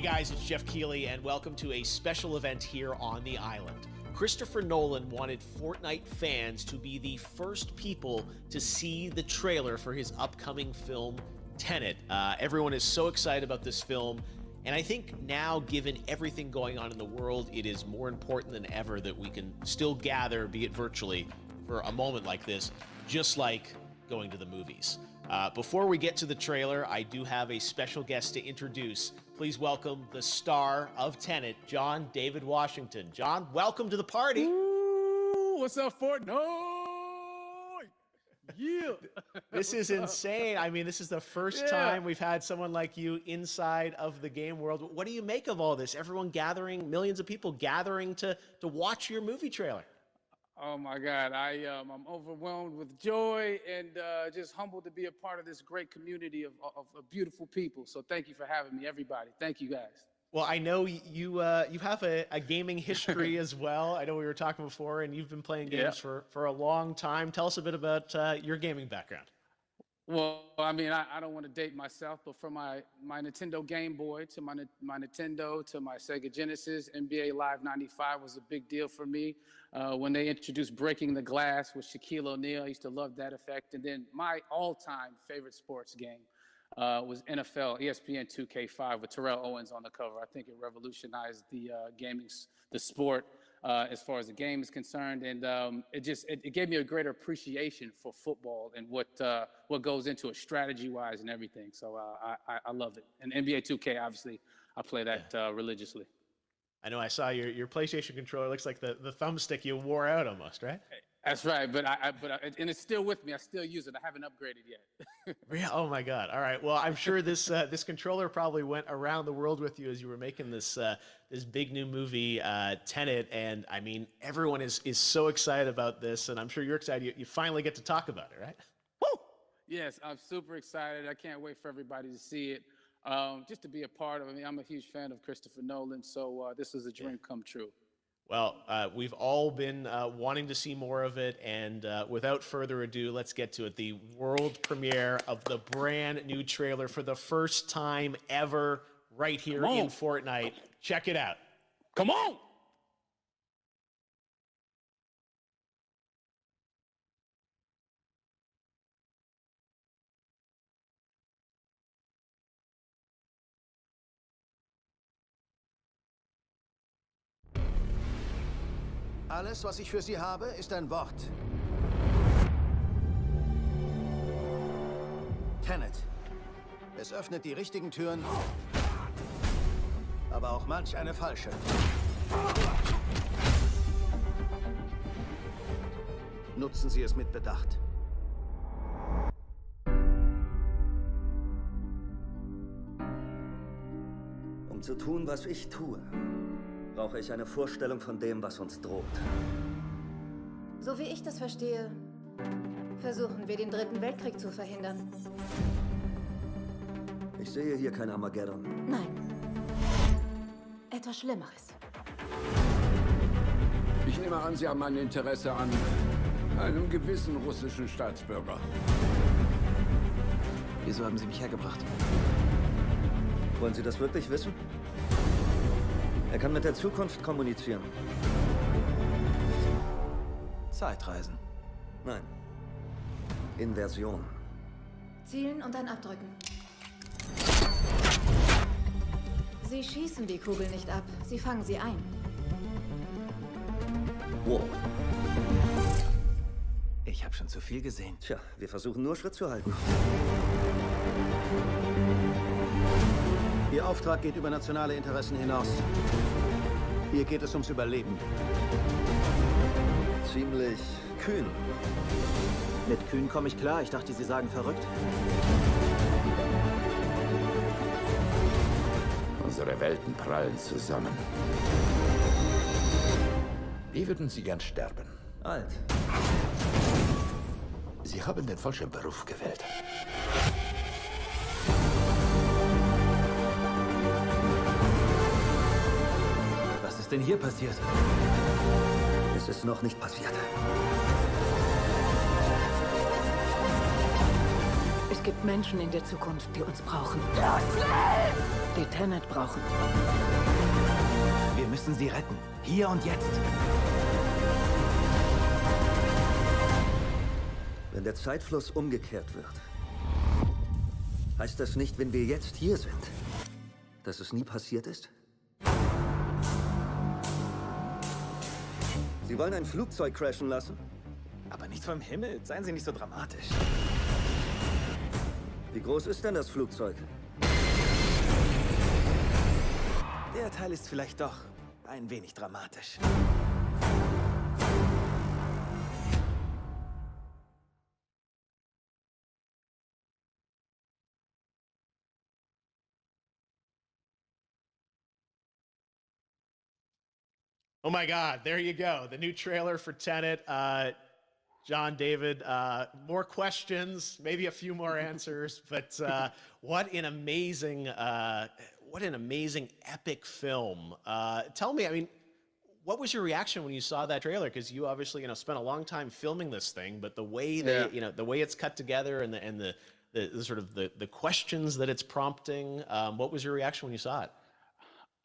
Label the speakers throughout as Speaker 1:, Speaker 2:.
Speaker 1: Hey guys, it's Jeff Keighley, and welcome to a special event here on the island. Christopher Nolan wanted Fortnite fans to be the first people to see the trailer for his upcoming film, Tenet. Everyone is so excited about this film, and I think now, given everything going on in the world, it is more important than ever that we can still gather, be it virtually, for a moment like this, just like going to the movies. Before we get to the trailer, I do have a special guest to introduce. Please welcome the star of Tenet, John David Washington. John, welcome to the party.
Speaker 2: Ooh, what's up, Fortnite? Yeah.
Speaker 1: This is insane. I mean, this is the first time we've had someone like you inside of the game world. What do you make of all this? Everyone gathering, millions of people gathering to watch your movie trailer.
Speaker 2: Oh my God, I'm overwhelmed with joy and just humbled to be a part of this great community of beautiful people. So thank you for having me, everybody. Thank you, guys.
Speaker 1: Well, I know you have a gaming history as well. I know we were talking before, and you've been playing games for a long time. Tell us a bit about your gaming background.
Speaker 2: Well, I mean, I don't want to date myself, but from my Nintendo Game Boy to my Nintendo to my Sega Genesis, NBA Live 95 was a big deal for me. When they introduced Breaking the Glass with Shaquille O'Neal, I used to love that effect. And then my all-time favorite sports game was NFL ESPN 2K5 with Terrell Owens on the cover. I think it revolutionized the the sport as far as the game is concerned, and it gave me a greater appreciation for football and what goes into it strategy-wise and everything. So I love it. And NBA 2K, obviously, I play that religiously.
Speaker 1: I know I saw your PlayStation controller. Looks like the thumbstick you wore out almost, right?
Speaker 2: That's right, but and it's still with me. I still use it. I haven't upgraded yet.
Speaker 1: Yeah. Oh my God. All right. Well, I'm sure this this controller probably went around the world with you as you were making this this big new movie, Tenet. And I mean, everyone is so excited about this, and I'm sure you're excited. You finally get to talk about it, right?
Speaker 2: Woo! Yes, I'm super excited. I can't wait for everybody to see it. Just to be a part of it. I mean, I'm a huge fan of Christopher Nolan, so this is a dream come true.
Speaker 1: Well, we've all been wanting to see more of it, and without further ado, let's get to it. The world premiere of the brand new trailer for the first time ever right here in Fortnite. Check it out.
Speaker 2: Come on!
Speaker 3: Alles, was ich für Sie habe, ist ein Wort. Tenet. Es öffnet die richtigen Türen, aber auch manch eine falsche. Nutzen Sie es mit Bedacht.
Speaker 4: Um zu tun, was ich tue, brauche ich eine Vorstellung von dem, was uns droht.
Speaker 5: So wie ich das verstehe, versuchen wir, den Dritten Weltkrieg zu verhindern.
Speaker 4: Ich sehe hier kein Armageddon.
Speaker 5: Nein. Etwas Schlimmeres.
Speaker 6: Ich nehme an, Sie haben ein Interesse an einem gewissen russischen Staatsbürger.
Speaker 3: Wieso haben Sie mich hergebracht?
Speaker 4: Wollen Sie das wirklich wissen? Er kann mit der Zukunft kommunizieren.
Speaker 3: Zeitreisen.
Speaker 4: Nein. Inversion.
Speaker 5: Zielen und dann abdrücken. Sie schießen die Kugel nicht ab, sie fangen sie ein.
Speaker 4: Wow.
Speaker 3: Ich habe schon zu viel gesehen.
Speaker 4: Tja, wir versuchen nur Schritt zu halten.
Speaker 3: Ihr Auftrag geht über nationale Interessen hinaus. Hier geht es ums Überleben.
Speaker 4: Ziemlich kühn.
Speaker 3: Mit kühn komme ich klar. Ich dachte, Sie sagen verrückt.
Speaker 6: Unsere Welten prallen zusammen. Wie würden Sie gern sterben?
Speaker 4: Alt.
Speaker 6: Sie haben den falschen Beruf gewählt.
Speaker 3: Was ist denn hier passiert?
Speaker 4: Es ist noch nicht passiert.
Speaker 5: Ist
Speaker 7: Es gibt Menschen in der Zukunft, die uns brauchen. Die Tenet brauchen.
Speaker 3: Wir müssen sie retten. Hier und jetzt.
Speaker 4: Wenn der Zeitfluss umgekehrt wird, heißt das nicht, wenn wir jetzt hier sind, dass es nie passiert ist? Sie wollen ein Flugzeug crashen lassen?
Speaker 3: Aber nicht vom Himmel. Seien Sie nicht so dramatisch.
Speaker 4: Wie groß ist denn das Flugzeug?
Speaker 3: Der Teil ist vielleicht doch ein wenig dramatisch.
Speaker 1: Oh my God, there you go. The new trailer for Tenet. John, David, more questions, maybe a few more answers, but what an amazing epic film. Tell me, I mean, what was your reaction when you saw that trailer? Because you obviously, spent a long time filming this thing, but the way that, the way it's cut together and the sort of the questions that it's prompting, what was your reaction when you saw it?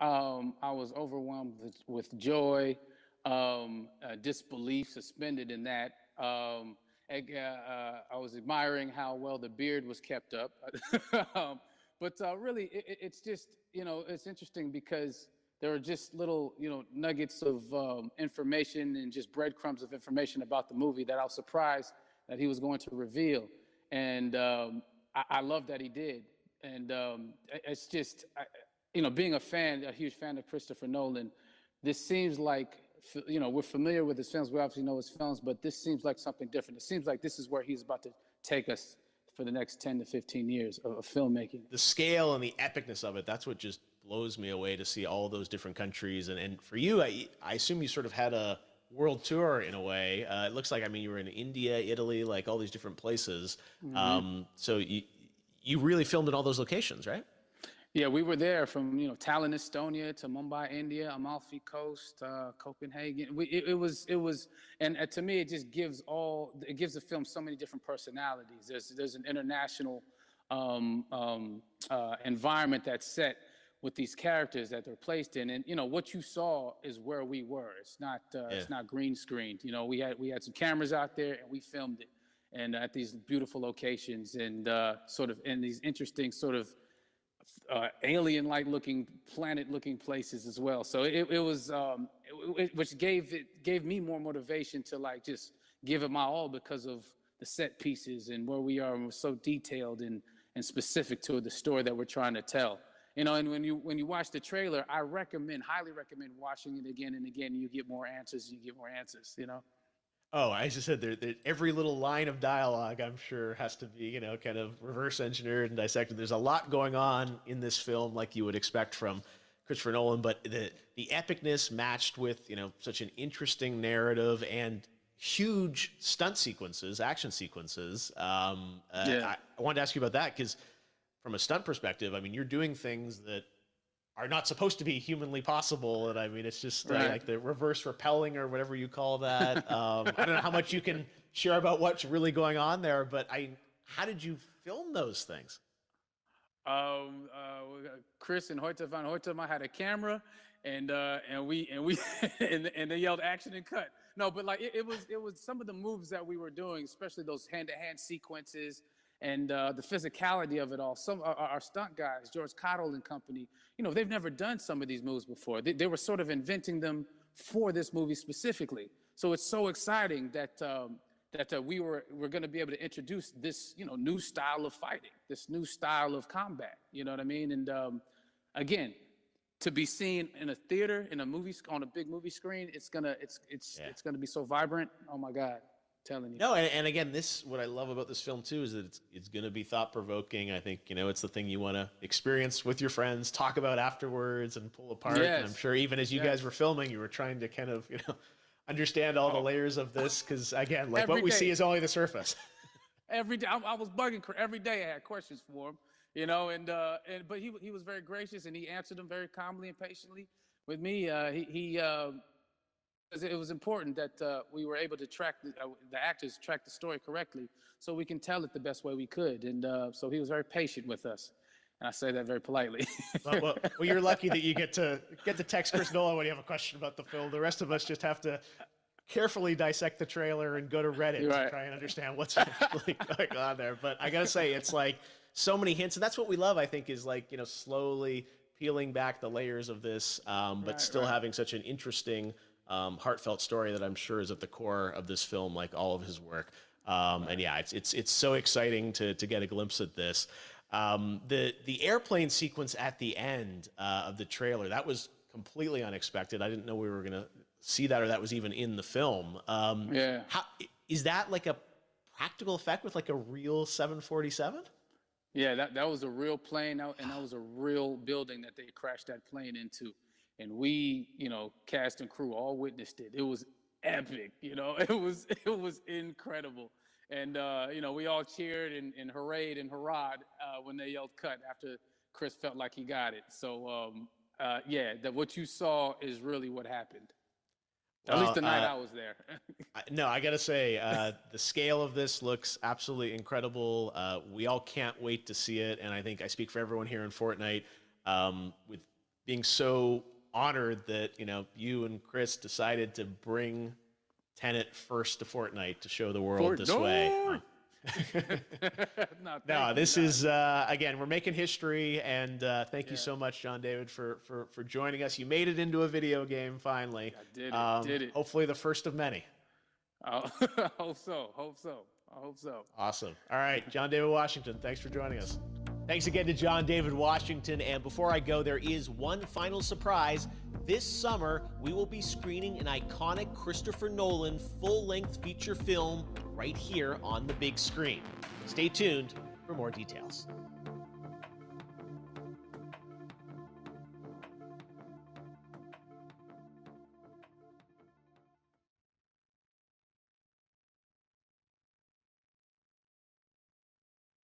Speaker 2: I was overwhelmed with joy, disbelief suspended in that. I was admiring how well the beard was kept up. But really, it's just, it's interesting because there are just little, nuggets of information and just breadcrumbs of information about the movie that I was surprised that he was going to reveal. And I love that he did. And it's just, being a huge fan of Christopher Nolan, this seems like, we're familiar with his films. We obviously know his films, but this seems like something different. It seems like this is where he's about to take us for the next 10 to 15 years of filmmaking.
Speaker 1: The scale and the epicness of it, that's what just blows me away, to see all those different countries. And for you, I assume you sort of had a world tour in a way. It looks like, you were in India, Italy, like all these different places. Mm-hmm. So you really filmed in all those locations, right?
Speaker 2: Yeah, we were there from, Tallinn, Estonia to Mumbai, India, Amalfi Coast, Copenhagen. It was, and to me, it just gives the film so many different personalities. There's an international environment that's set with these characters that they're placed in, and what you saw is where we were. It's not green screened. We had some cameras out there and we filmed it, and at these beautiful locations and sort of in these interesting sort of alien-like looking, planet-looking places as well. So it was, which gave me more motivation to just give it my all because of the set pieces and where we are, and we're so detailed and specific to the story that we're trying to tell. And when you watch the trailer, I highly recommend watching it again and again. You get more answers. Oh,
Speaker 1: I just said every little line of dialogue, I'm sure, has to be, kind of reverse engineered and dissected. There's a lot going on in this film, like you would expect from Christopher Nolan, but the epicness matched with, such an interesting narrative and huge stunt sequences, action sequences. I wanted to ask you about that because from a stunt perspective, you're doing things that are not supposed to be humanly possible. And it's just like the reverse rappelling or whatever you call that. I don't know how much you can share about what's really going on there, but how did you film those things?
Speaker 2: Chris and Hoyte van Hoytema had a camera, and they yelled action and cut. No, but it was some of the moves that we were doing, especially those hand-to-hand sequences. And the physicality of it all. Some our stunt guys, George Cottle and company, they've never done some of these moves before. They were sort of inventing them for this movie specifically. So it's so exciting that we're going to be able to introduce this new style of fighting, this new style of combat. You know what I mean? And again, to be seen in a theater, in a movie, on a big movie screen, it's gonna be so vibrant. Oh my God. Telling you.
Speaker 1: No, and again, what I love about this film too is that it's going to be thought-provoking. I think it's the thing you want to experience with your friends, talk about afterwards, and pull apart.
Speaker 2: Yes.
Speaker 1: And I'm sure even as you guys were filming, you were trying to kind of understand all the layers of this, because again, what we see is only the surface.
Speaker 2: Every day, I was bugging every day. I had questions for him, but he was very gracious and he answered them very calmly and patiently with me. He it was important that we were able to track the actors track the story correctly, so we can tell it the best way we could. And so he was very patient with us, and I say that very politely.
Speaker 1: Well, you're lucky that you get to text Chris Nolan when you have a question about the film. The rest of us just have to carefully dissect the trailer and go to Reddit to try and understand what's actually going on there. But I gotta say, it's like so many hints, and that's what we love, I think, is like, you know, slowly peeling back the layers of this, but still having such an interesting, heartfelt story that I'm sure is at the core of this film, like all of his work. And yeah, it's so exciting to get a glimpse at this. The airplane sequence at the end of the trailer, that was completely unexpected. I didn't know we were gonna see that, or that was even in the film. How is that, like a practical effect with like a real 747?
Speaker 2: Yeah, that was a real plane, and that was a real building that they crashed that plane into. And we, you know, cast and crew all witnessed it. It was epic, you know, it was incredible. And, you know, we all cheered and hurrayed and hurrahed when they yelled cut after Chris felt like he got it. So, yeah, what you saw is really what happened. At least the night I was there.
Speaker 1: No, I got to say, the scale of this looks absolutely incredible. We all can't wait to see it. And I think I speak for everyone here in Fortnite, with being so honored that, you know, you and Chris decided to bring Tenet first to Fortnite to show the world this way. No, this is, again, we're making history, and thank you so much, John David, for joining us. You made it into a video game, finally.
Speaker 2: I did it.
Speaker 1: Hopefully the first of many.
Speaker 2: I hope so.
Speaker 1: Awesome. All right, John David Washington, thanks for joining us. Thanks again to John David Washington. And before I go, there is one final surprise. This summer, we will be screening an iconic Christopher Nolan full-length feature film right here on the big screen. Stay tuned for more details.